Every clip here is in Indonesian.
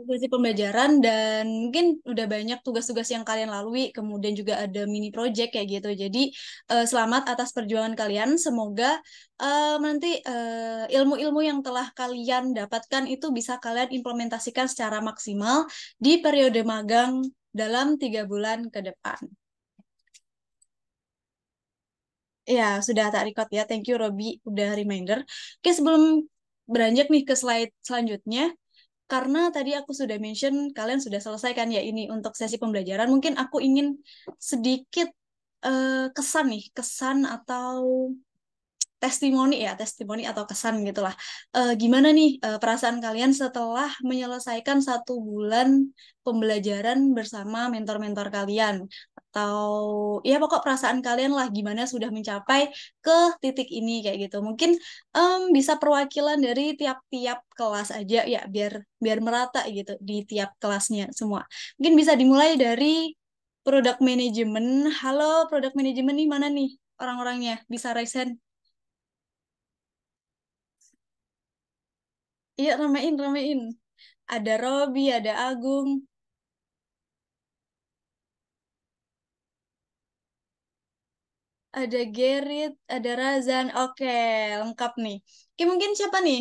Sesi pembelajaran dan mungkin udah banyak tugas-tugas yang kalian lalui, kemudian juga ada mini project kayak gitu. Jadi selamat atas perjuangan kalian. Semoga nanti ilmu-ilmu yang telah kalian dapatkan itu bisa kalian implementasikan secara maksimal di periode magang dalam 3 bulan ke depan. Ya, sudah tak record ya. Thank you, Robi, udah reminder. Oke, sebelum beranjak nih ke slide selanjutnya, karena tadi aku sudah mention kalian sudah selesai kan ya ini untuk sesi pembelajaran. Mungkin aku ingin sedikit kesan nih, kesan atau testimoni atau kesan gitulah. Gimana nih perasaan kalian setelah menyelesaikan 1 bulan pembelajaran bersama mentor-mentor kalian? Atau ya pokok perasaan kalian lah gimana sudah mencapai ke titik ini kayak gitu. Mungkin bisa perwakilan dari tiap-tiap kelas aja ya biar biar merata gitu di tiap kelasnya semua. Mungkin bisa dimulai dari product management. Halo, product management nih mana nih orang-orangnya? Bisa raise hand? Iya, ramein, ramein. Ada Robi, ada Agung, ada Gerit, ada Razan. Oke, lengkap nih. Oke, mungkin siapa nih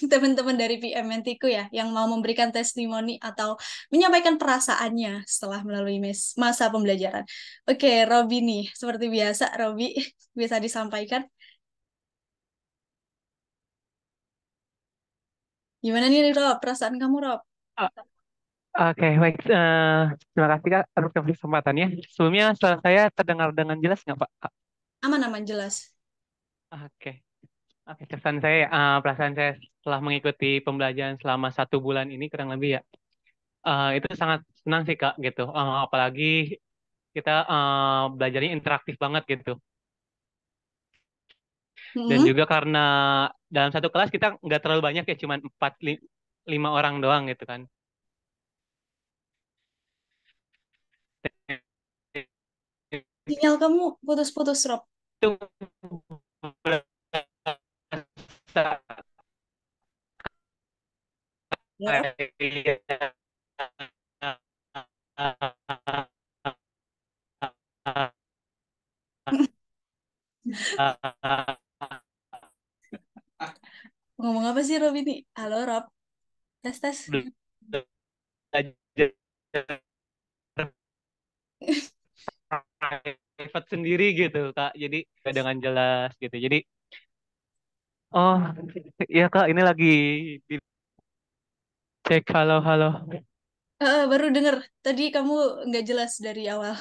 teman-teman dari PM Mentiku ya yang mau memberikan testimoni atau menyampaikan perasaannya setelah melalui masa pembelajaran. Oke, Robi nih. Seperti biasa, Robi bisa disampaikan. Gimana nih, Rob? Perasaan kamu, Rob? Ah, Oke, baik. Terima kasih Kak atas kesempatannya. Sebelumnya suara saya terdengar dengan jelas nggak Pak? Aman-aman, jelas. Oke, oke. Kesan saya, perasaan saya setelah mengikuti pembelajaran selama 1 bulan ini kurang lebih ya, itu sangat senang sih Kak gitu. Apalagi kita belajarnya interaktif banget gitu. Dan Hmm. juga karena dalam satu kelas kita nggak terlalu banyak ya, cuma 5 orang doang gitu kan. Sinyal kamu putus-putus, Rob. Itu Ya. Ngomong apa sih, Rob ini? Halo, Rob. Tes, tes. belajar private sendiri gitu Kak. Jadi dengan jelas gitu. Jadi oh iya Kak ini lagi dicek halo halo. Baru denger. Tadi kamu nggak jelas dari awal.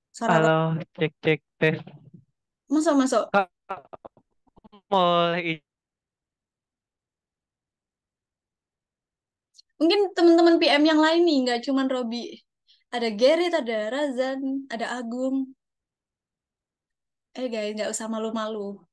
Suara Halo, Rob. cek cek tes. Masuk, masuk. Kak mulai Mungkin teman-teman PM yang lain nih, nggak cuman Robi. Ada Gerrit, ada Razan, ada Agung. Guys, nggak usah malu-malu.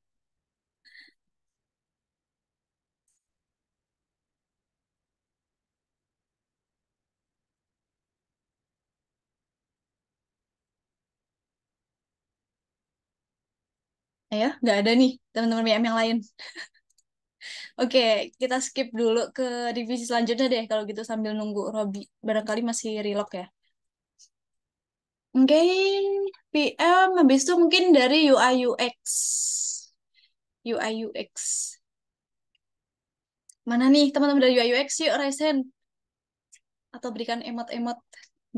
Ya, nggak ada nih teman-teman PM yang lain. Oke, kita skip dulu ke divisi selanjutnya deh kalau gitu sambil nunggu Robi. Barangkali masih relog ya. Oke, PM habis itu mungkin dari UI UX. UI UX. Mana nih teman-teman dari UI UX? Yuk, raise hand. Atau berikan emot-emot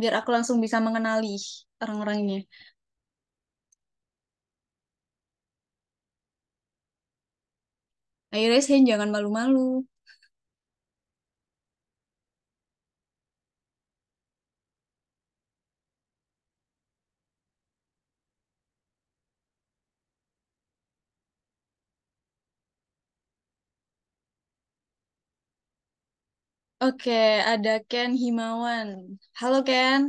biar aku langsung bisa mengenali orang-orangnya. Ayo raise hand, jangan malu-malu. Oke, ada Ken Himawan. Halo Ken.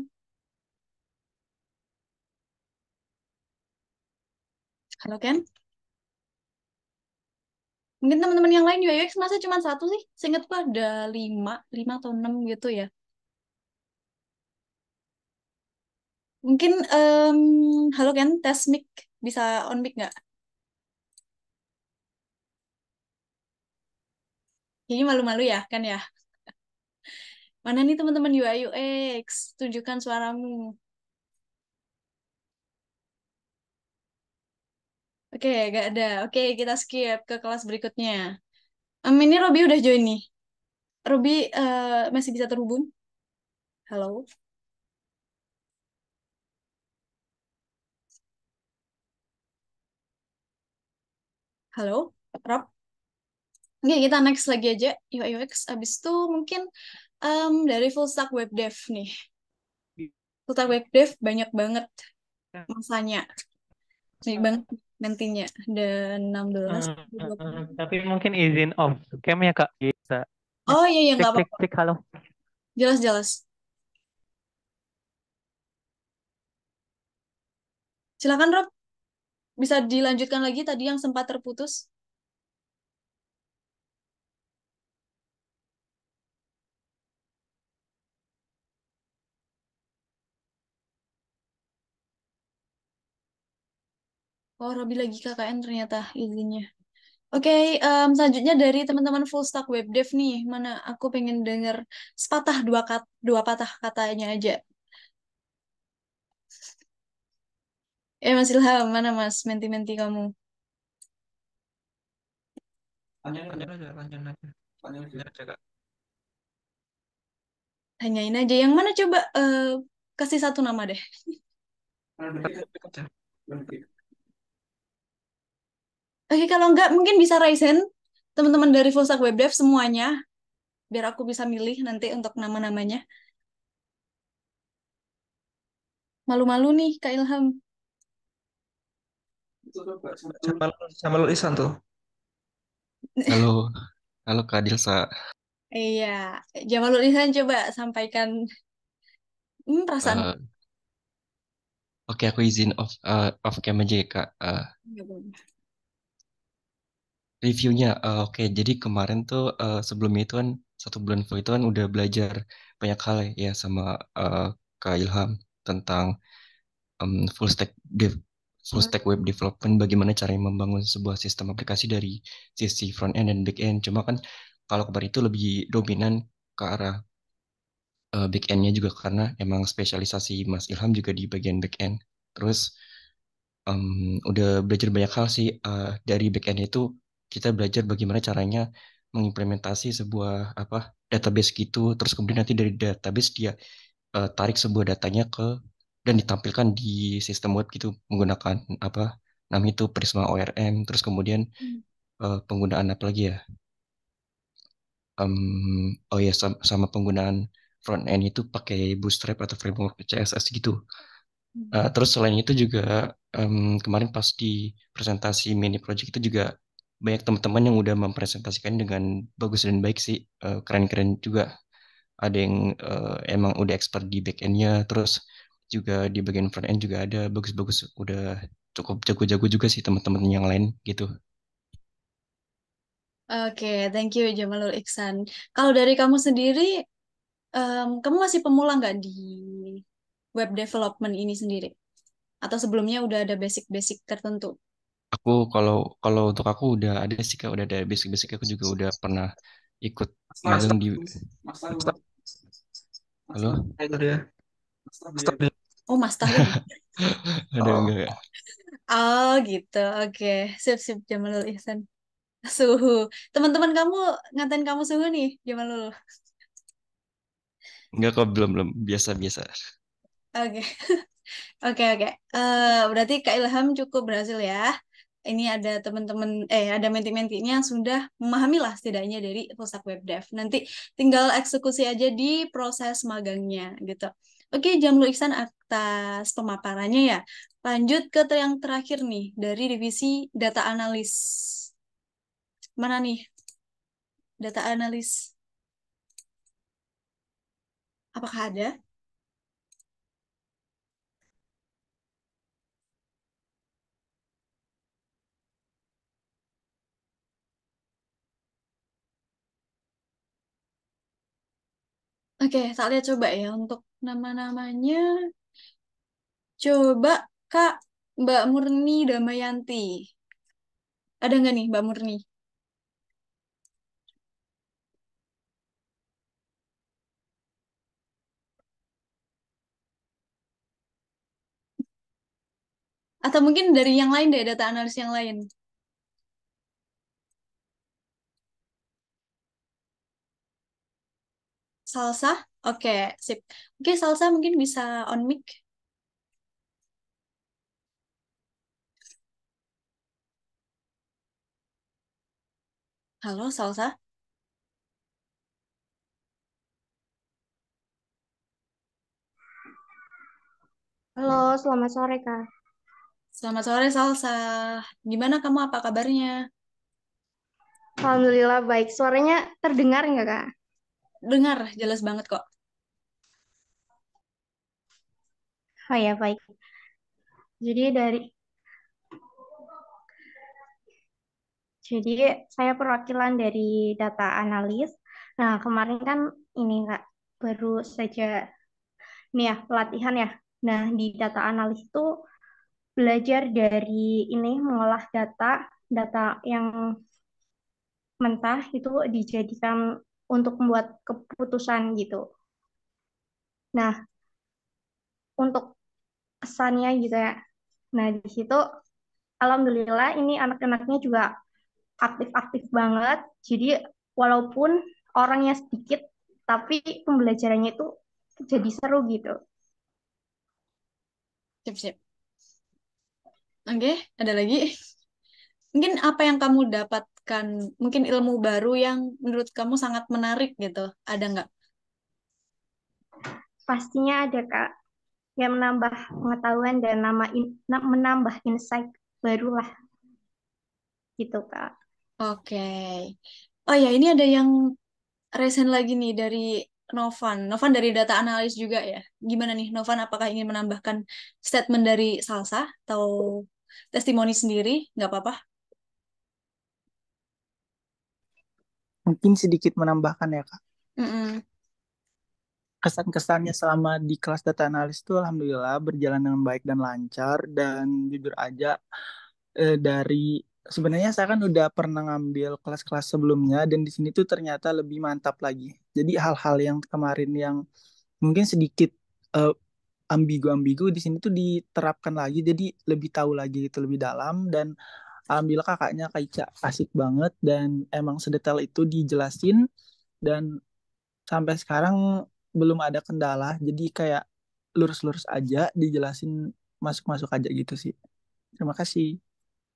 Halo Ken. Mungkin teman-teman yang lain UX masa cuma satu sih? Seingatku ada lima atau enam gitu ya. Mungkin, halo Ken, tes mic. Bisa on mic nggak? Ini malu-malu ya, kan ya? Mana nih teman-teman UI UX? Tunjukkan suaramu. Oke, gak ada. Oke, kita skip ke kelas berikutnya. Ini Robi udah join nih. Robi masih bisa terhubung? Halo? Halo? Rob? Oke, kita next lagi aja. UI UX. Abis itu mungkin dari full stack web dev nih. Full stack web dev banyak banget masanya. Banyak banget nantinya. Ada 16, Eh, 20. tapi mungkin izin off cam ya Kak. Bisa. Ya, Oh iya, iya, cek nggak cek apa-apa. cek halo. Jelas-jelas. Silakan Rob, bisa dilanjutkan lagi tadi yang sempat terputus. Oh, Robi lagi KKN ternyata izinnya. Oke, selanjutnya dari teman-teman full stack web dev nih, mana aku pengen denger sepatah dua patah katanya aja. Mas Ilham, mana Mas menti-menti kamu? Lanjut aja, lanjut aja. Lanjut aja, Kak. Tanyain aja yang mana coba kasih satu nama deh. Topik aja. Oke, kalau enggak mungkin bisa raise hand teman-teman dari full stack web dev semuanya, biar aku bisa milih nanti untuk nama-namanya. Malu-malu nih Kak Ilham. Sama, sama Luisan tuh. Halo, halo Kak Dilsa. Iya, Jamalul Ihsan coba sampaikan perasaan. Eh, oke, aku izin off cam aja ya Kak. Nggak boleh. Reviewnya, oke. Jadi kemarin tuh sebelumnya itu kan 1 bulan full itu kan udah belajar banyak hal ya sama eh, Kak Ilham tentang full stack full stack web development. Bagaimana caranya membangun sebuah sistem aplikasi dari sisi front end dan back end. Cuma kan kalau kemarin itu lebih dominan ke arah back end-nya juga karena emang spesialisasi Mas Ilham juga di bagian back end. Terus udah belajar banyak hal sih dari back end itu kita belajar bagaimana caranya mengimplementasi sebuah apa database gitu. Terus kemudian nanti dari database dia tarik sebuah datanya ke dan ditampilkan di sistem web gitu menggunakan apa namanya itu Prisma ORM. Terus kemudian penggunaan apa lagi ya? Oh ya sama penggunaan front end itu pakai Bootstrap atau framework CSS gitu. Terus selain itu juga kemarin pas di presentasi mini project itu juga banyak teman-teman yang udah mempresentasikan dengan bagus dan baik sih. Keren-keren juga. Ada yang emang udah expert di back end-nya, terus juga di bagian front end juga ada bagus-bagus. Udah cukup jago-jago juga sih teman-teman yang lain gitu. Oke, thank you Jamalul Ihsan. Kalau dari kamu sendiri, kamu masih pemula nggak di web development ini sendiri? Atau sebelumnya udah ada basic-basic tertentu? Aku kalau kalau untuk aku udah ada sih Kak, udah ada basic-basic aku juga udah pernah ikut magang di Master, halo. itu dia. Master dia. Oh, Mas Tahun. Ada Oh, enggak? Oh, gitu. Oke, sip-sip Jamalul Ihsan. Suhu. Teman-teman kamu ngatain kamu suhu nih, Jamalul. Enggak kok belum belum biasa-biasa. Oke. Oke, oke. Berarti Kak Ilham cukup berhasil ya. Ini ada teman-teman, ada menti-mentinya yang sudah memahami lah setidaknya dari full stack web dev. Nanti tinggal eksekusi aja di proses magangnya gitu. Oke, Jamlu Ihsan atas pemaparannya ya. Lanjut ke yang terakhir nih, dari divisi data analis. Mana nih data analis? Apakah ada? Oke, tak lihat coba ya untuk nama-namanya. Coba Kak Mbak Murni Damayanti. Ada nggak nih Mbak Murni? Atau mungkin dari yang lain deh, data analis yang lain. Salsa? Oke, sip. Oke, Salsa mungkin bisa on mic. Halo, Salsa. Halo, selamat sore Kak. Selamat sore, Salsa. Gimana kamu? Apa kabarnya? Alhamdulillah baik. Suaranya terdengar nggak Kak? Dengar, jelas banget kok. Oh ya, baik. Jadi dari jadi saya perwakilan dari data analis. Nah, kemarin kan ini Kak baru saja nih ya pelatihan ya. Nah, di data analis itu belajar dari ini mengolah data yang mentah itu dijadikan untuk membuat keputusan gitu. Nah, untuk kesannya gitu ya. Nah, di situ alhamdulillah ini anak-anaknya juga aktif-aktif banget. Jadi walaupun orangnya sedikit, tapi pembelajarannya itu jadi seru gitu. Sip, sip. Oke, ada lagi? Mungkin apa yang kamu dapatkan, mungkin ilmu baru yang menurut kamu sangat menarik gitu. Ada nggak? Pastinya ada Kak yang menambah pengetahuan dan menambah insight barulah gitu Kak. Oke. Oh ya, ini ada yang recent lagi nih dari Novan. Novan dari data analis juga ya. Gimana nih, Novan? Apakah ingin menambahkan statement dari Salsa atau testimoni sendiri? Nggak apa-apa. Mungkin sedikit menambahkan ya Kak. Mm-mm. Kesan-kesannya selama di kelas data analis itu alhamdulillah berjalan dengan baik dan lancar, dan jujur aja dari sebenarnya saya kan udah pernah ngambil kelas-kelas sebelumnya, dan di sini tuh ternyata lebih mantap lagi. Jadi hal-hal yang kemarin yang mungkin sedikit eh, ambigu-ambigu di sini tuh diterapkan lagi, jadi lebih tahu lagi gitu, lebih dalam. Dan alhamdulillah kakaknya Kak Ica asik banget, dan emang sedetail itu dijelasin, dan sampai sekarang belum ada kendala, jadi kayak lurus-lurus aja, dijelasin masuk-masuk aja gitu sih. Terima kasih.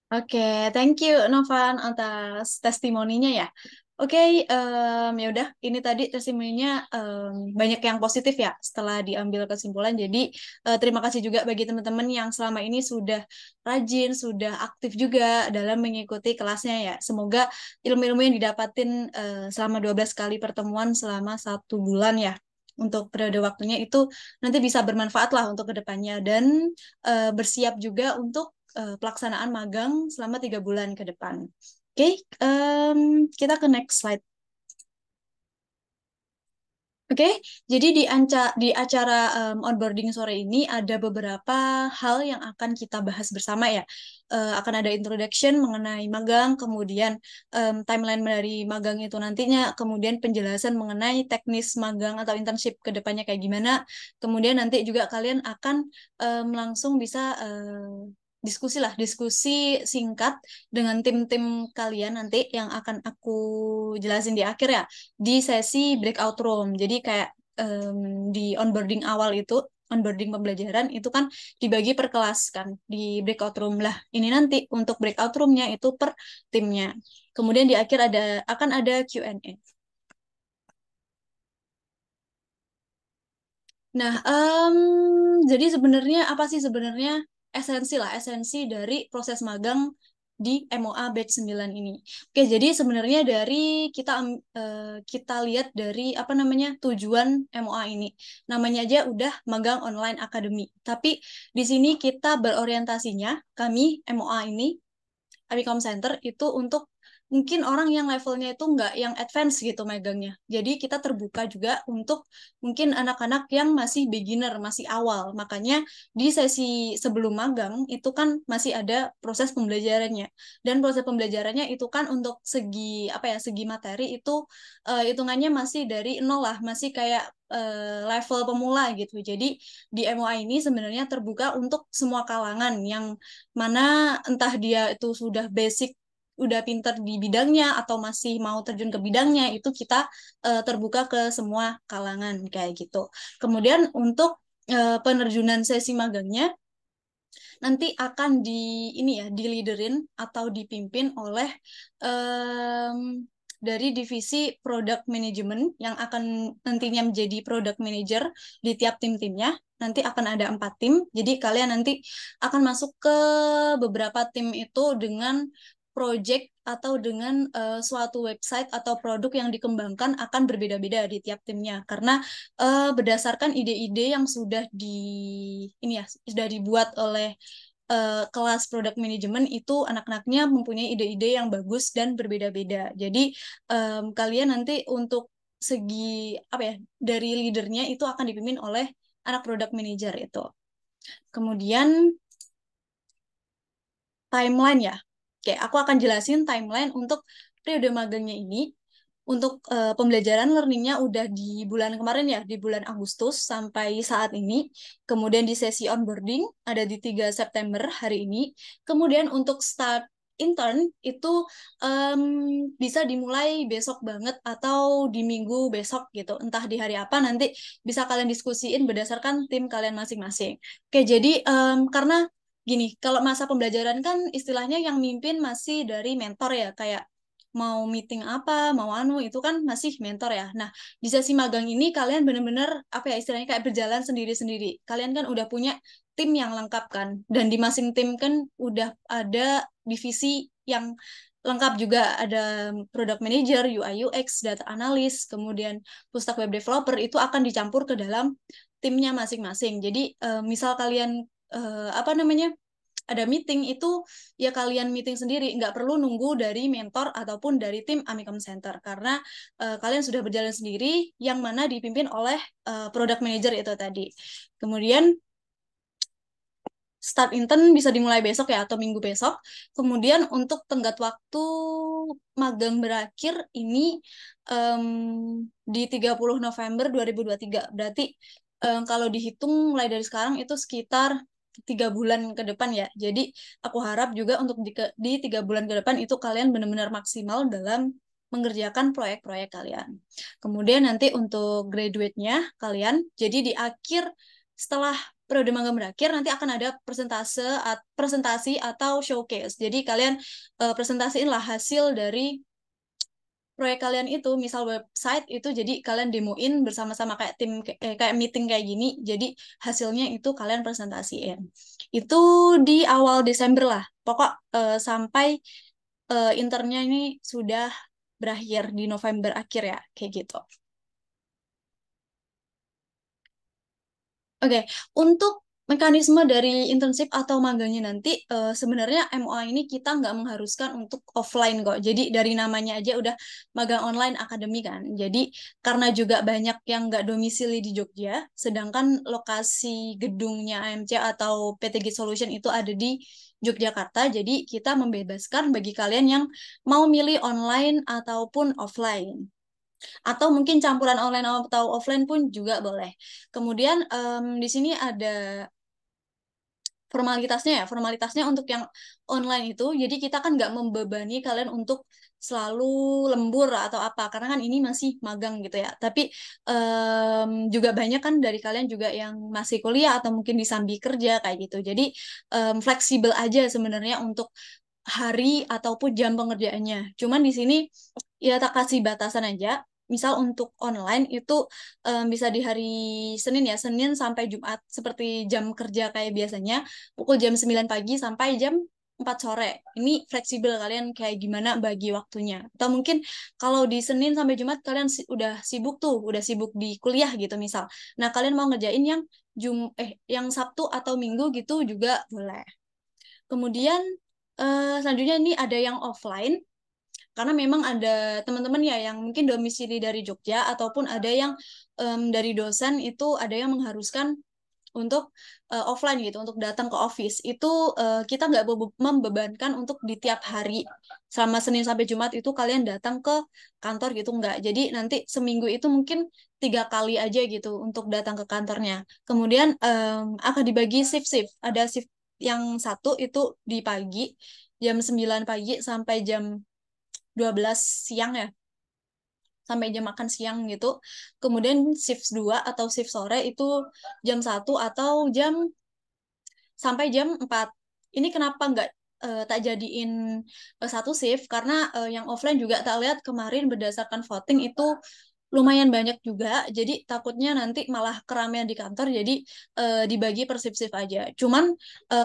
Oke, thank you Novan atas testimoninya ya. Oke, ya udah. Ini tadi testimoninya banyak yang positif ya setelah diambil kesimpulan. Jadi terima kasih juga bagi teman-teman yang selama ini sudah rajin, sudah aktif juga dalam mengikuti kelasnya ya. Semoga ilmu-ilmu yang didapatin selama 12 kali pertemuan selama 1 bulan ya. Untuk periode waktunya itu nanti bisa bermanfaat lah untuk kedepannya dan bersiap juga untuk pelaksanaan magang selama 3 bulan ke depan. Oke, kita ke next slide. Oke, jadi di acara onboarding sore ini ada beberapa hal yang akan kita bahas bersama ya. Akan ada introduction mengenai magang, kemudian timeline dari magang itu nantinya, kemudian penjelasan mengenai teknis magang atau internship ke depannya kayak gimana. Kemudian nanti juga kalian akan langsung bisa diskusi lah, diskusi singkat dengan tim-tim kalian nanti yang akan aku jelasin di akhir ya di sesi breakout room. Jadi kayak di onboarding awal itu, onboarding pembelajaran itu kan dibagi per kelas kan di breakout room lah. Ini nanti untuk breakout roomnya itu per timnya. Kemudian di akhir akan ada Q&A. Nah, jadi sebenarnya apa sih sebenarnya esensi dari proses magang di MOA batch 9 ini. Oke, jadi sebenarnya dari kita lihat dari apa namanya tujuan MOA ini. Namanya aja udah magang online academy. Tapi di sini kita berorientasinya kami MOA ini Amicom Center itu untuk mungkin orang yang levelnya itu nggak yang advance gitu megangnya. Jadi kita terbuka juga untuk mungkin anak-anak yang masih beginner, masih awal. Makanya di sesi sebelum magang itu kan masih ada proses pembelajarannya. Dan proses pembelajarannya itu kan untuk segi apa ya, segi materi itu hitungannya masih dari nol lah, masih kayak level pemula gitu. Jadi di MOA ini sebenarnya terbuka untuk semua kalangan yang mana entah dia itu sudah basic udah pinter di bidangnya atau masih mau terjun ke bidangnya itu kita terbuka ke semua kalangan kayak gitu. Kemudian untuk penerjunan sesi magangnya nanti akan ini ya diliderin atau dipimpin oleh dari divisi product management yang akan nantinya menjadi product manager di tiap tim-timnya. Nanti akan ada 4 tim, jadi kalian nanti akan masuk ke beberapa tim itu dengan project atau dengan suatu website atau produk yang dikembangkan akan berbeda-beda di tiap timnya karena berdasarkan ide-ide yang sudah ini ya sudah dibuat oleh kelas product management itu anak-anaknya mempunyai ide-ide yang bagus dan berbeda-beda. Jadi kalian nanti untuk segi apa ya dari leadernya itu akan dipimpin oleh anak product manager itu. Kemudian timeline ya. Oke, aku akan jelasin timeline untuk periode magangnya ini. Untuk pembelajaran learningnya udah di bulan kemarin ya, di bulan Agustus sampai saat ini. Kemudian di sesi onboarding ada di 3 September hari ini. Kemudian untuk start intern itu bisa dimulai besok banget atau di minggu besok gitu. Entah di hari apa nanti bisa kalian diskusiin berdasarkan tim kalian masing-masing. Oke, jadi karena gini, kalau masa pembelajaran kan istilahnya yang mimpin masih dari mentor ya, kayak mau meeting apa, mau itu kan masih mentor ya. Nah, di sesi magang ini kalian bener-bener apa ya istilahnya kayak berjalan sendiri-sendiri. Kalian kan udah punya tim yang lengkap kan, dan di masing tim kan udah ada divisi yang lengkap juga, ada product manager, UI UX, data analyst, kemudian full stack web developer itu akan dicampur ke dalam timnya masing-masing. Jadi misal kalian apa namanya ada meeting itu ya kalian meeting sendiri, nggak perlu nunggu dari mentor ataupun dari tim Amicom Center karena kalian sudah berjalan sendiri yang mana dipimpin oleh product manager itu tadi. Kemudian start intern bisa dimulai besok ya atau minggu besok. Kemudian untuk tenggat waktu magang berakhir ini di 30 November 2023. Berarti kalau dihitung mulai dari sekarang itu sekitar 3 bulan ke depan ya. Jadi aku harap juga untuk di 3 bulan ke depan itu kalian benar-benar maksimal dalam mengerjakan proyek-proyek kalian. Kemudian nanti untuk graduate-nya kalian, jadi di akhir setelah periode magang berakhir nanti akan ada presentasi atau showcase. Jadi kalian presentasiin lah hasil dari proyek kalian itu, misal website itu jadi kalian demoin bersama-sama kayak tim kayak meeting kayak gini. Jadi hasilnya itu kalian presentasiin. Itu di awal Desember lah. Pokok sampai internnya ini sudah berakhir di November akhir ya, kayak gitu. Oke, untuk mekanisme dari internship atau magangnya nanti sebenarnya MOA ini kita nggak mengharuskan untuk offline kok. Jadi dari namanya aja udah magang online akademi kan. Jadi karena juga banyak yang nggak domisili di Jogja, sedangkan lokasi gedungnya AMC atau PTG Solution itu ada di Yogyakarta. Jadi kita membebaskan bagi kalian yang mau milih online ataupun offline atau mungkin campuran online atau offline pun juga boleh. Kemudian di sini ada formalitasnya untuk yang online itu, jadi kita kan nggak membebani kalian untuk selalu lembur atau apa, karena kan ini masih magang gitu ya. Tapi juga banyak kan dari kalian juga yang masih kuliah atau mungkin disambi kerja kayak gitu. Jadi fleksibel aja sebenarnya untuk hari ataupun jam pengerjaannya. Cuman di sini ya tak kasih batasan aja. Misal untuk online itu bisa di hari Senin ya, Senin sampai Jumat seperti jam kerja kayak biasanya, pukul jam 9 pagi sampai jam 4 sore. Ini fleksibel kalian kayak gimana bagi waktunya. Atau mungkin kalau di Senin sampai Jumat kalian udah sibuk tuh, udah sibuk di kuliah gitu misal. Nah, kalian mau ngerjain yang yang Sabtu atau Minggu gitu juga boleh. Kemudian selanjutnya ini ada yang offline. Karena memang ada teman-teman ya yang mungkin domisili dari Jogja ataupun ada yang dari dosen itu ada yang mengharuskan untuk offline gitu, untuk datang ke office. Itu kita nggak membebankan untuk di tiap hari selama Senin sampai Jumat itu kalian datang ke kantor gitu nggak. Jadi nanti seminggu itu mungkin 3 kali aja gitu untuk datang ke kantornya. Kemudian akan dibagi shift-shift. Ada shift yang satu itu di pagi, jam 9 pagi sampai jam 12 siang ya, sampai jam makan siang gitu. Kemudian shift 2 atau shift sore itu jam 1 atau sampai jam 4. Ini kenapa nggak tak jadiin satu shift? Karena yang offline juga tak lihat kemarin berdasarkan voting itu lumayan banyak juga. Jadi takutnya nanti malah keramaian di kantor, jadi dibagi per shift-shift aja. Cuman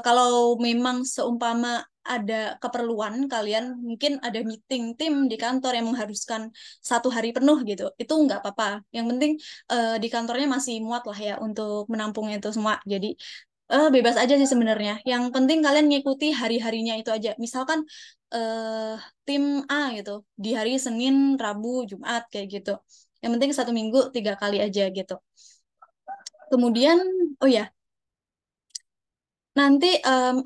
kalau memang seumpama ada keperluan kalian mungkin ada meeting tim di kantor yang mengharuskan 1 hari penuh gitu, itu nggak apa-apa. Yang penting di kantornya masih muat lah ya untuk menampung itu semua. Jadi bebas aja sih sebenarnya. Yang penting kalian ngikuti hari-harinya itu aja. Misalkan eh tim A gitu di hari Senin, Rabu, Jumat kayak gitu. Yang penting 1 minggu 3 kali aja gitu. Kemudian, oh ya, nanti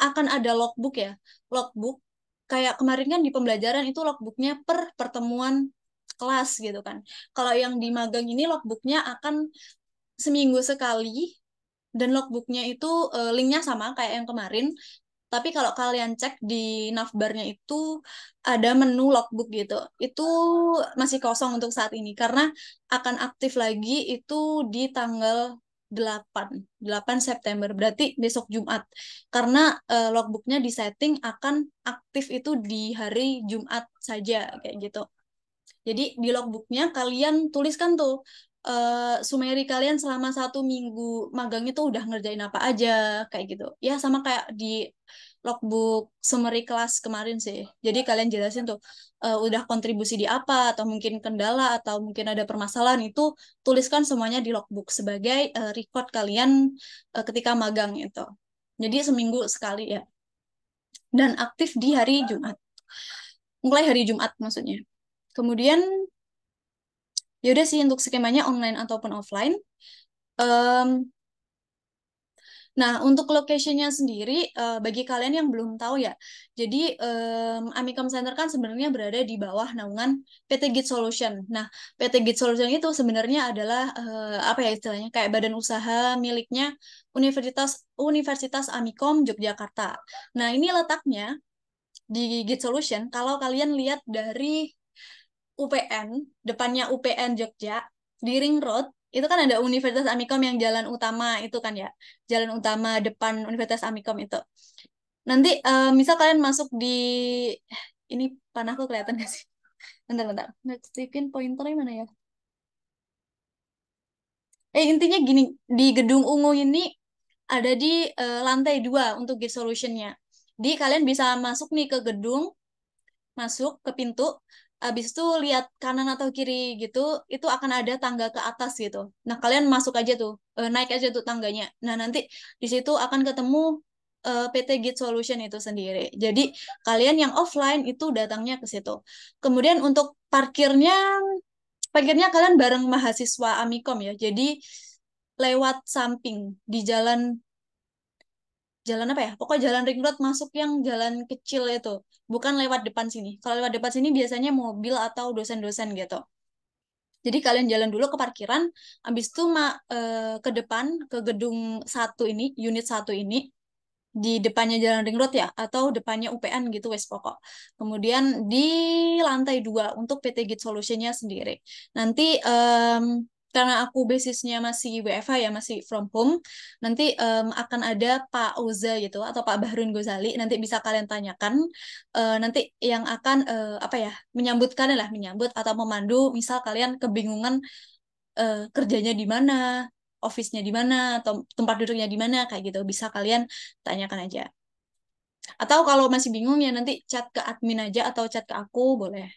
akan ada logbook ya. Logbook kayak kemarin kan di pembelajaran itu logbooknya per pertemuan kelas gitu kan. Kalau yang di magang ini logbooknya akan seminggu sekali dan logbooknya itu linknya sama kayak yang kemarin. Tapi kalau kalian cek di navbarnya itu ada menu logbook gitu. Itu masih kosong untuk saat ini karena akan aktif lagi itu di tanggal 8 September. Berarti besok Jumat. Karena logbooknya disetting akan aktif itu di hari Jumat saja kayak gitu. Jadi di logbooknya kalian tuliskan tuh summary kalian selama 1 minggu magang itu udah ngerjain apa aja kayak gitu. Ya sama kayak di logbook summary kelas kemarin sih. Jadi kalian jelasin tuh udah kontribusi di apa atau mungkin kendala atau mungkin ada permasalahan itu tuliskan semuanya di logbook sebagai record kalian ketika magang itu. Jadi seminggu sekali ya. Dan aktif di hari Jumat. Mulai hari Jumat maksudnya. Kemudian ya udah sih untuk skemanya online ataupun offline. Em, nah, untuk location-nya sendiri, bagi kalian yang belum tahu ya, jadi Amicom Center kan sebenarnya berada di bawah naungan PT Git Solution. Nah, PT Git Solution itu sebenarnya adalah apa ya istilahnya, kayak badan usaha miliknya Universitas Universitas Amicom Yogyakarta. Nah, ini letaknya di Git Solution. Kalau kalian lihat dari UPN, depannya UPN Jogja, di Ring Road, itu kan ada Universitas Amikom yang jalan utama itu kan ya, jalan utama depan Universitas Amikom itu. Nanti misal kalian masuk di, ini panahku kelihatan gak sih? Bentar, ngetipin pointernya mana ya? Intinya gini, di gedung ungu ini ada di lantai 2 untuk Gate Solution-nya. Jadi kalian bisa masuk nih ke gedung, masuk ke pintu, habis itu lihat kanan atau kiri gitu, itu akan ada tangga ke atas gitu. Nah, kalian masuk aja tuh, naik aja tuh tangganya. Nah, nanti di situ akan ketemu PT Git Solution itu sendiri. Jadi, kalian yang offline itu datangnya ke situ. Kemudian untuk parkirnya kalian bareng mahasiswa Amikom ya. Jadi, lewat samping di jalan apa ya? Pokoknya jalan ring road masuk yang jalan kecil itu. Bukan lewat depan sini. Kalau lewat depan sini biasanya mobil atau dosen-dosen gitu. Jadi kalian jalan dulu ke parkiran, habis itu ke depan, ke gedung 1 ini, unit 1 ini, di depannya jalan ring road ya, atau depannya UPN gitu wes pokok. Kemudian di lantai 2 untuk PT Git Solution-nya sendiri. Nanti karena aku basisnya masih WFH ya, masih from home, nanti akan ada Pak Uza gitu, atau Pak Bahrun Gozali, nanti bisa kalian tanyakan, nanti yang akan apa ya, menyambut atau memandu, misal kalian kebingungan kerjanya di mana, office-nya di mana, atau tempat duduknya di mana, kayak gitu. Bisa kalian tanyakan aja. Atau kalau masih bingung ya nanti chat ke admin aja atau chat ke aku, boleh.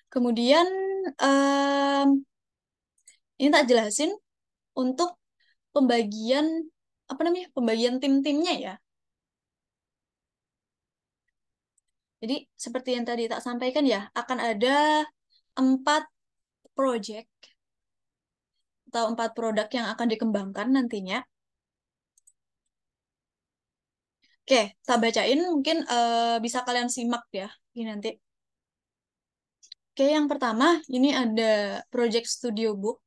Kemudian, em, ini tak jelasin untuk pembagian, apa namanya, pembagian tim-timnya ya. Jadi seperti yang tadi tak sampaikan ya, akan ada 4 project atau 4 produk yang akan dikembangkan nantinya. Oke, tak bacain mungkin bisa kalian simak ya ini nanti. Oke, yang pertama ini ada project Studio Book.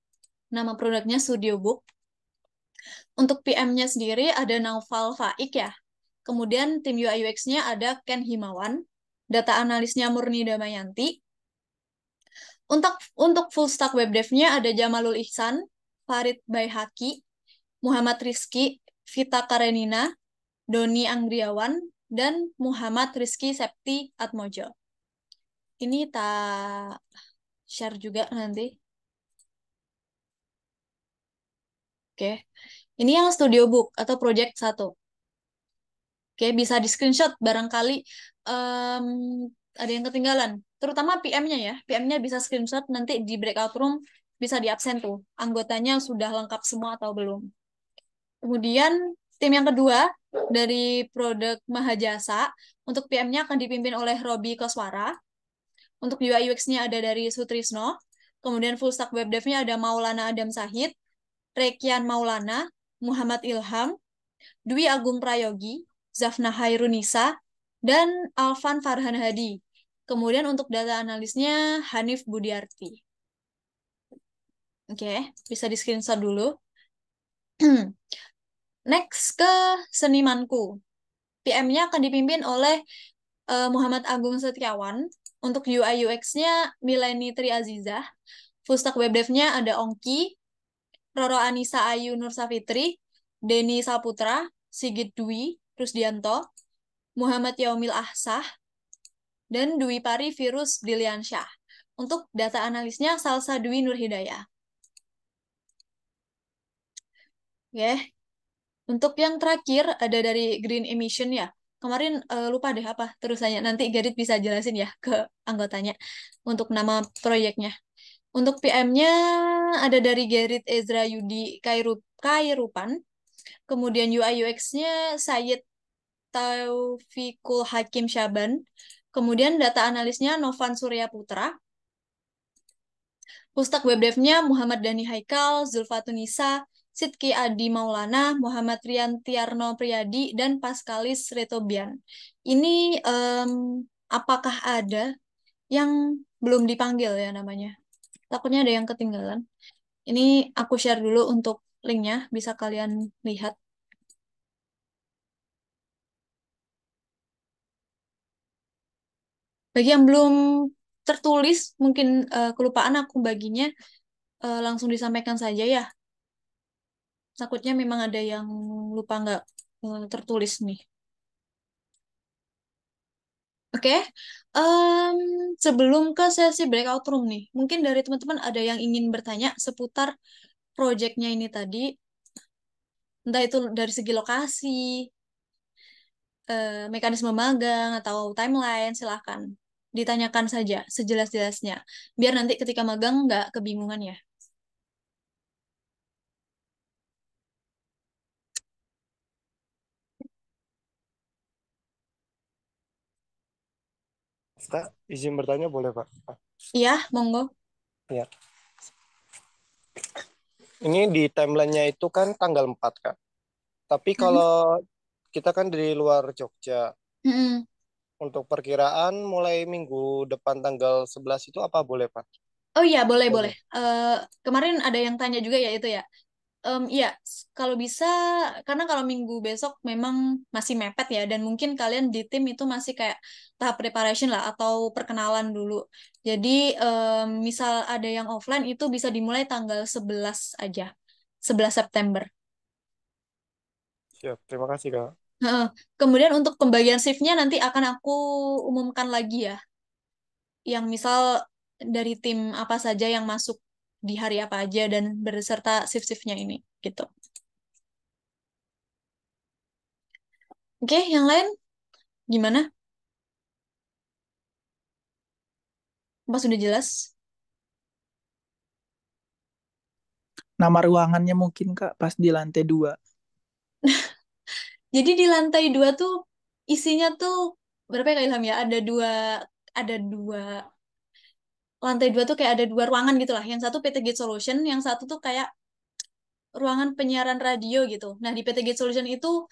Nama produknya Studio Book. Untuk PM-nya sendiri ada Naufal Faik ya. Kemudian tim UI UX-nya ada Ken Himawan. Data analisnya Murni Damayanti. Untuk full stack web dev-nya ada Jamalul Ihsan, Farid Baihaki, Muhammad Rizky, Vita Karenina, Doni Anggriawan, dan Muhammad Rizky Septi Atmojo. Ini tak share juga nanti. Oke. Ini yang Studio Book atau Project 1. Oke, bisa di screenshot barangkali em, ada yang ketinggalan. Terutama PM-nya ya. PM-nya bisa screenshot nanti di breakout room bisa di absen tuh. Anggotanya sudah lengkap semua atau belum. Kemudian tim yang kedua dari produk Mahajasa. Untuk PM-nya akan dipimpin oleh Robi Koswara. Untuk UI UX-nya ada dari Sutrisno. Kemudian full stack web dev-nya ada Maulana Adam Sahid, Rekian Maulana, Muhammad Ilham, Dwi Agung Prayogi, Zafna Hairunisa, dan Alvan Farhan Hadi. Kemudian untuk data analisnya Hanif Budiarti. Oke, bisa di screenshot dulu. Next ke Senimanku. PM-nya akan dipimpin oleh Muhammad Agung Setiawan. Untuk UI UX-nya Mileni Tri Azizah. Full stack web dev-nya ada Ongki, Roro Anissa Ayu Nur Safitri, Denny Saputra, Sigit Dwi, Rusdianto, Muhammad Yaumil Ahsah, dan Dwi Pari Virus Briliansyah. Untuk data analisnya Salsa Dwi Nur Hidayah. Oke. Untuk yang terakhir ada dari Green Emission ya. Kemarin lupa deh apa terusannya. Nanti Gadit bisa jelasin ya ke anggotanya untuk nama proyeknya. Untuk PM-nya ada dari Gerrit Ezra Yudi Kairupan. Kemudian UI UX-nya Sayed Taufikul Hakim Syaban. Kemudian data analisnya Novan Surya Putra. Pustak web dev-nya Muhammad Dhani Haikal, Zulfatunisa, Sidki Adi Maulana, Muhammad Rian Tiarno Priyadi, dan Paskalis Retobian. Ini apakah ada yang belum dipanggil ya namanya? Takutnya ada yang ketinggalan. Ini aku share dulu untuk linknya, bisa kalian lihat. Bagi yang belum tertulis, mungkin kelupaan aku baginya, langsung disampaikan saja ya. Takutnya memang ada yang lupa nggak tertulis nih. Oke, em, sebelum ke sesi breakout room nih, mungkin dari teman-teman ada yang ingin bertanya seputar proyeknya ini tadi, entah itu dari segi lokasi, mekanisme magang, atau timeline, silahkan ditanyakan saja sejelas-jelasnya, biar nanti ketika magang nggak kebingungan ya. Kak, izin bertanya boleh, Pak? Iya, monggo. Ya. Ini di timelinenya itu kan tanggal 4, Kak. Tapi Mm-mm. kalau kita kan dari luar Jogja, Mm-mm. untuk perkiraan mulai minggu depan tanggal 11 itu apa boleh, Pak? Oh iya, boleh, boleh. Boleh. Kemarin ada yang tanya juga ya itu ya. Iya, kalau bisa, karena kalau minggu besok memang masih mepet ya, dan mungkin kalian di tim itu masih kayak tahap preparation lah, atau perkenalan dulu. Jadi, misal ada yang offline itu bisa dimulai tanggal 11 aja, 11 September. Siap, terima kasih, Kak. Heeh. Kemudian untuk pembagian shift-nya nanti akan aku umumkan lagi ya, yang misal dari tim apa saja yang masuk di hari apa aja dan berserta shift-shiftnya ini, gitu. Oke, yang lain gimana? Apa sudah jelas? Nama ruangannya mungkin Kak pas di lantai 2. Jadi di lantai 2 tuh isinya tuh berapa ya Kak Ilham ya? Ada dua lantai dua tuh kayak ada dua ruangan gitu lah. Yang satu PT Gate Solution, yang satu tuh kayak ruangan penyiaran radio gitu. Nah, di PT Gate Solution itu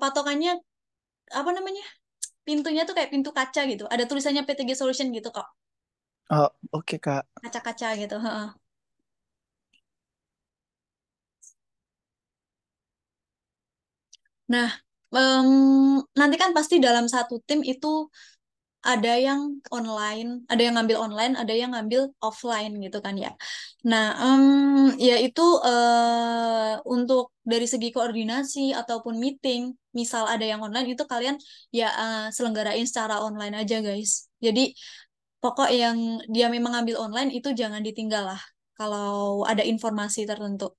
patokannya apa namanya? Pintunya tuh kayak pintu kaca gitu. Ada tulisannya PT Gate Solution gitu kok. Oh, oke Kak. Kaca-kaca gitu. Heeh. Nah, em, nanti kan pasti dalam satu tim itu ada yang online, ada yang ngambil online, ada yang ngambil offline gitu kan ya. Nah, ya itu untuk dari segi koordinasi ataupun meeting, misal ada yang online itu kalian ya selenggarain secara online aja guys. Jadi pokok yang dia memang ngambil online itu jangan ditinggal lah kalau ada informasi tertentu.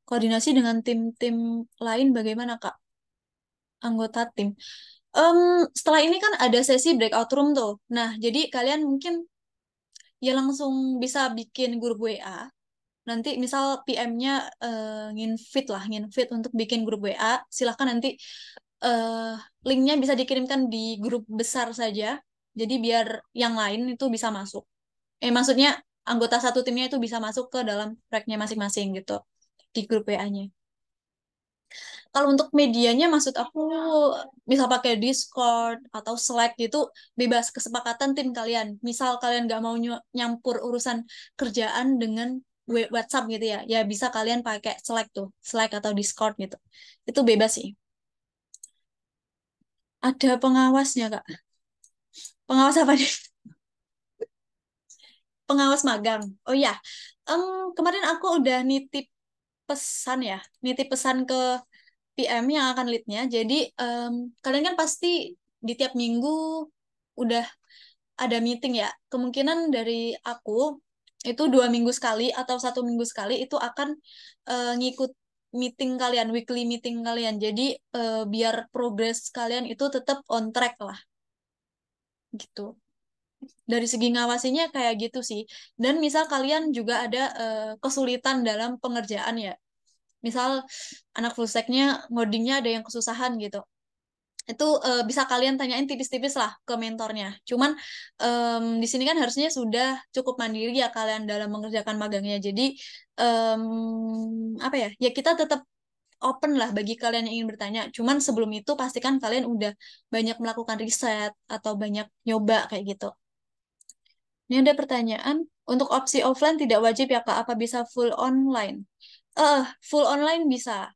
Koordinasi dengan tim-tim lain bagaimana Kak? Anggota tim. Em, Setelah ini kan ada sesi breakout room tuh. Nah, jadi kalian mungkin ya langsung bisa bikin grup WA. Nanti misal PM-nya nginvite lah, nginvite untuk bikin grup WA. Silahkan nanti linknya bisa dikirimkan di grup besar saja. Jadi biar yang lain itu bisa masuk. Maksudnya anggota satu timnya itu bisa masuk ke dalam tracknya masing-masing gitu di grup WA-nya. Kalau untuk medianya maksud aku misal pakai Discord atau Slack gitu bebas kesepakatan tim kalian. Misal kalian nggak mau nyampur urusan kerjaan dengan WhatsApp gitu ya, ya bisa kalian pakai Slack tuh, Slack atau Discord gitu. Itu bebas sih. Ada pengawasnya Kak. Pengawas apa nih? Pengawas magang. Oh ya, kemarin aku udah nitip pesan ya, nitip pesan ke PM yang akan leadnya. Jadi kalian kan pasti di tiap minggu udah ada meeting ya. Kemungkinan dari aku itu 2 minggu sekali atau 1 minggu sekali itu akan ngikut meeting kalian, weekly meeting kalian. Jadi biar progres kalian itu tetap on track lah, gitu. Dari segi ngawasinya kayak gitu sih. Dan misal kalian juga ada kesulitan dalam pengerjaan ya. Misal anak full stack-nya ngodingnya ada yang kesusahan gitu, itu bisa kalian tanyain tipis-tipis lah ke mentornya. Cuman di sini kan harusnya sudah cukup mandiri ya kalian dalam mengerjakan magangnya. Jadi apa ya? Ya kita tetap open lah bagi kalian yang ingin bertanya. Cuman sebelum itu pastikan kalian udah banyak melakukan riset atau banyak nyoba kayak gitu. Ini ada pertanyaan, untuk opsi offline tidak wajib ya Kak? Apa bisa full online? Full online bisa.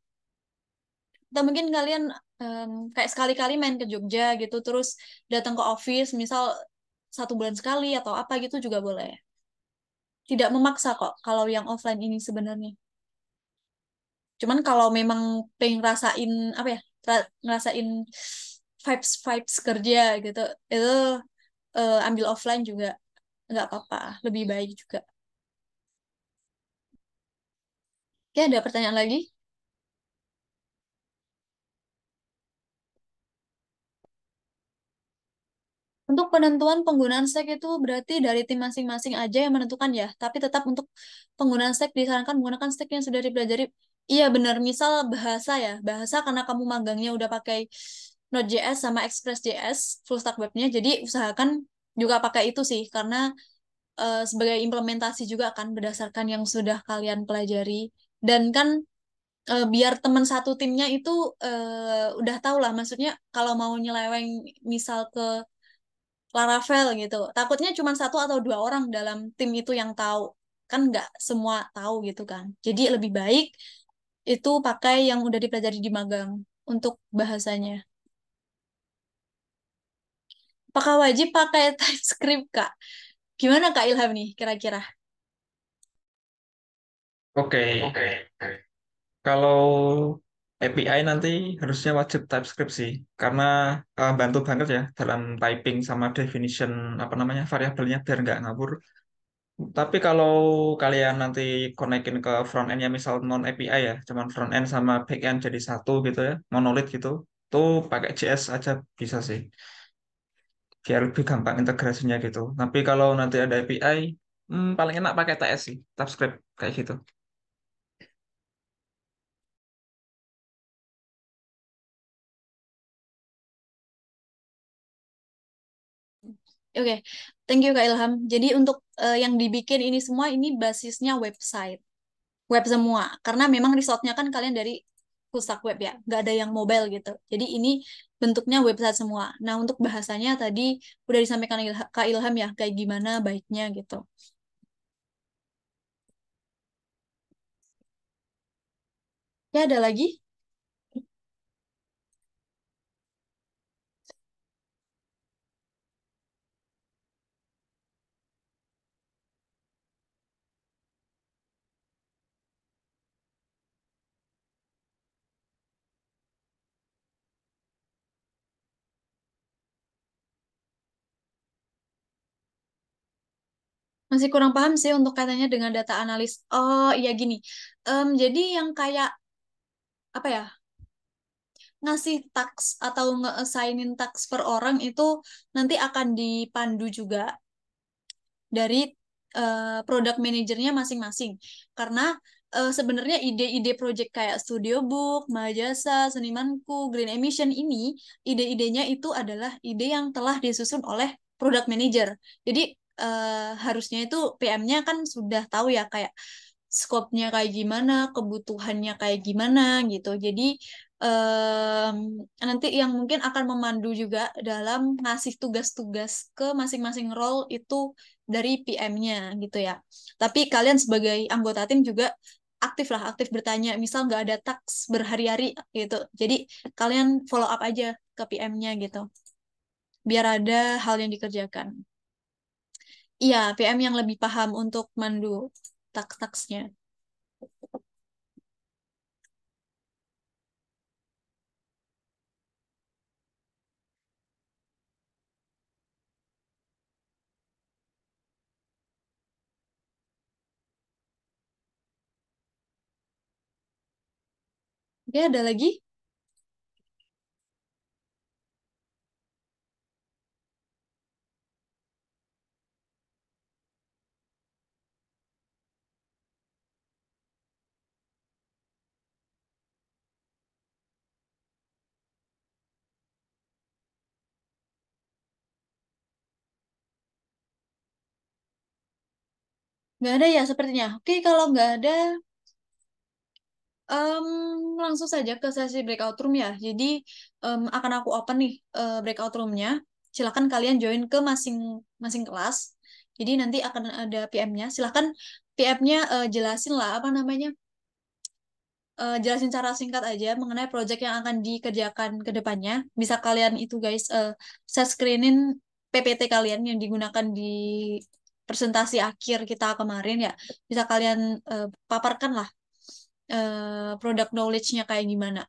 Atau mungkin kalian kayak sekali-kali main ke Jogja gitu, terus datang ke office, misal 1 bulan sekali atau apa gitu juga boleh. Tidak memaksa kok kalau yang offline ini sebenarnya. Cuman kalau memang pengen rasain apa ya, ngerasain vibes vibes kerja gitu, itu ambil offline juga nggak apa-apa, lebih baik juga. Oke, ada pertanyaan lagi? Untuk penentuan penggunaan stack itu berarti dari tim masing-masing aja yang menentukan ya. Tapi tetap untuk penggunaan stack disarankan menggunakan stack yang sudah dipelajari. Iya benar, misal bahasa ya. Bahasa karena kamu magangnya udah pakai Node.js sama Express.js full stack webnya. Jadi usahakan juga pakai itu sih. Karena sebagai implementasi juga kan berdasarkan yang sudah kalian pelajari. Dan kan biar teman satu timnya itu udah tahu lah. Maksudnya kalau mau nyeleweng misal ke Laravel gitu. Takutnya cuma 1 atau 2 orang dalam tim itu yang tahu. Kan nggak semua tahu gitu kan. Jadi lebih baik itu pakai yang udah dipelajari di magang untuk bahasanya. Apakah wajib pakai TypeScript, Kak? Gimana Kak Ilham nih kira-kira? Oke, kalau API nanti harusnya wajib TypeScript sih, karena bantu banget ya dalam typing sama definition apa namanya variabelnya biar nggak ngawur. Tapi kalau kalian nanti konekin ke front end-nya misal non API ya, cuman front end sama back end jadi satu gitu ya, monolith gitu, tuh pakai JS aja bisa sih, biar lebih gampang integrasinya gitu. Tapi kalau nanti ada API, paling enak pakai TS sih, TypeScript kayak gitu. Oke, thank you Kak Ilham. Jadi untuk yang dibikin ini semua ini basisnya website, web semua. Karena memang resource-nya kan kalian dari pusat web ya, nggak ada yang mobile gitu. Jadi ini bentuknya website semua. Nah untuk bahasanya tadi udah disampaikan Kak Ilham ya, kayak gimana baiknya gitu. Ya ada lagi? Masih kurang paham sih untuk katanya dengan data analis. Oh iya gini. Jadi yang kayak apa ya? Ngasih task atau nge-assignin task per orang itu nanti akan dipandu juga dari product manajernya masing-masing. Karena sebenarnya ide-ide project kayak Studio Book, Mahajasa, Senimanku, Green Emission ini, ide-idenya itu adalah ide yang telah disusun oleh product manager. Jadi harusnya itu PM-nya kan sudah tahu ya kayak scope-nya kayak gimana, kebutuhannya kayak gimana gitu. Jadi em, nanti yang mungkin akan memandu juga dalam ngasih tugas-tugas ke masing-masing role itu dari PM-nya gitu ya. Tapi kalian sebagai anggota tim juga aktif lah, aktif bertanya. Misal nggak ada task berhari-hari gitu. Jadi kalian follow up aja ke PM-nya gitu. Biar ada hal yang dikerjakan. Iya, PM yang lebih paham untuk mandu task-tasknya. Oke, ada lagi? Nggak ada ya sepertinya. Oke, kalau nggak ada, em, langsung saja ke sesi breakout room ya. Jadi akan aku open nih breakout roomnya. Silakan kalian join ke masing-masing kelas. Jadi nanti akan ada PM-nya. Silakan PM-nya jelasin lah apa namanya. Jelasin cara singkat aja mengenai project yang akan dikerjakan ke depannya. Bisa kalian itu guys share screenin PPT kalian yang digunakan di presentasi akhir kita kemarin ya. Bisa kalian paparkan lah product knowledge-nya kayak gimana.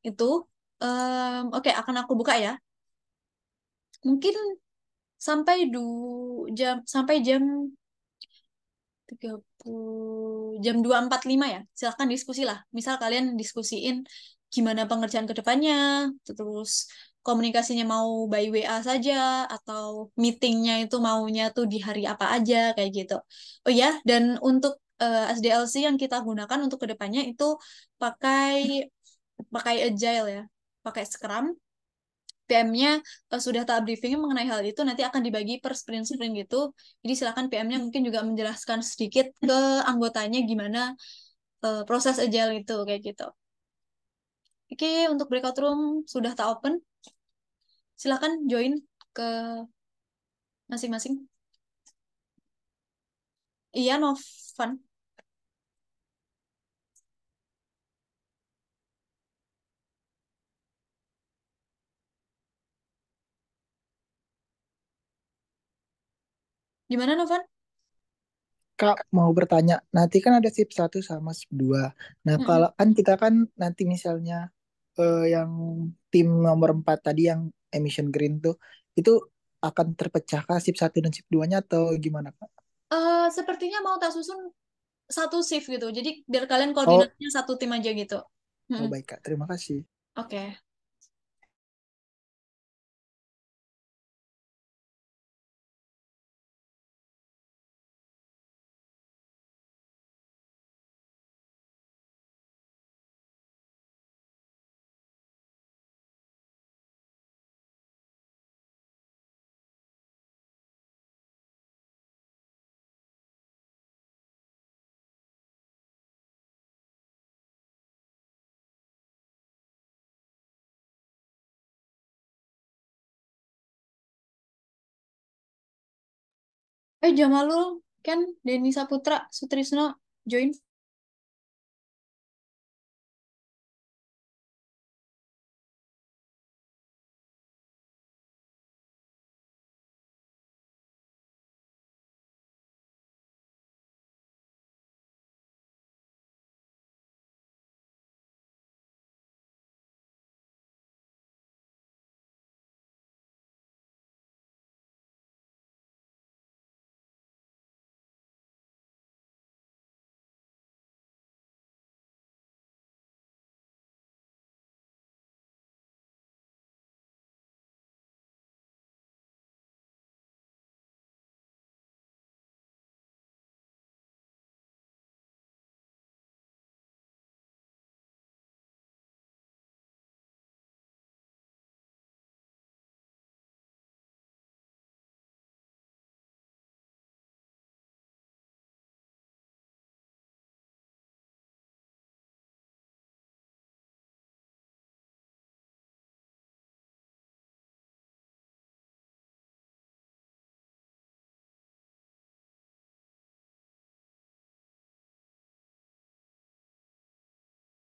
Itu oke akan aku buka ya. Mungkin sampai jam 2:45 ya. Silahkan diskusi lah. Misal kalian diskusiin gimana pengerjaan ke depannya, terus komunikasinya mau by WA saja, atau meetingnya itu maunya tuh di hari apa aja, kayak gitu. Oh ya, dan untuk SDLC yang kita gunakan untuk ke depannya itu pakai pakai Agile ya, pakai Scrum. PM-nya sudah tahap briefing mengenai hal itu nanti akan dibagi per sprint-sprint gitu. Jadi silakan PM-nya mungkin juga menjelaskan sedikit ke anggotanya gimana proses agile itu kayak gitu. Oke, untuk breakout room sudah tak open. Silakan join ke masing-masing. Iya, Novan. Gimana Novan? Kak, mau bertanya, nanti kan ada sip 1 sama sip 2. Nah, kalau Mm-mm. kan kita kan nanti misalnya yang tim nomor 4 tadi yang emission green tuh, itu akan terpecahkah sip 1 dan sip 2-nya atau gimana, Kak? Sepertinya mau tak susun satu shift gitu. Jadi biar kalian Oh, koordinasinya satu tim aja gitu. oh Mm-mm. baik, Kak. Terima kasih. Oke. Jamalul, kan Denny Saputra, Sutrisno, join.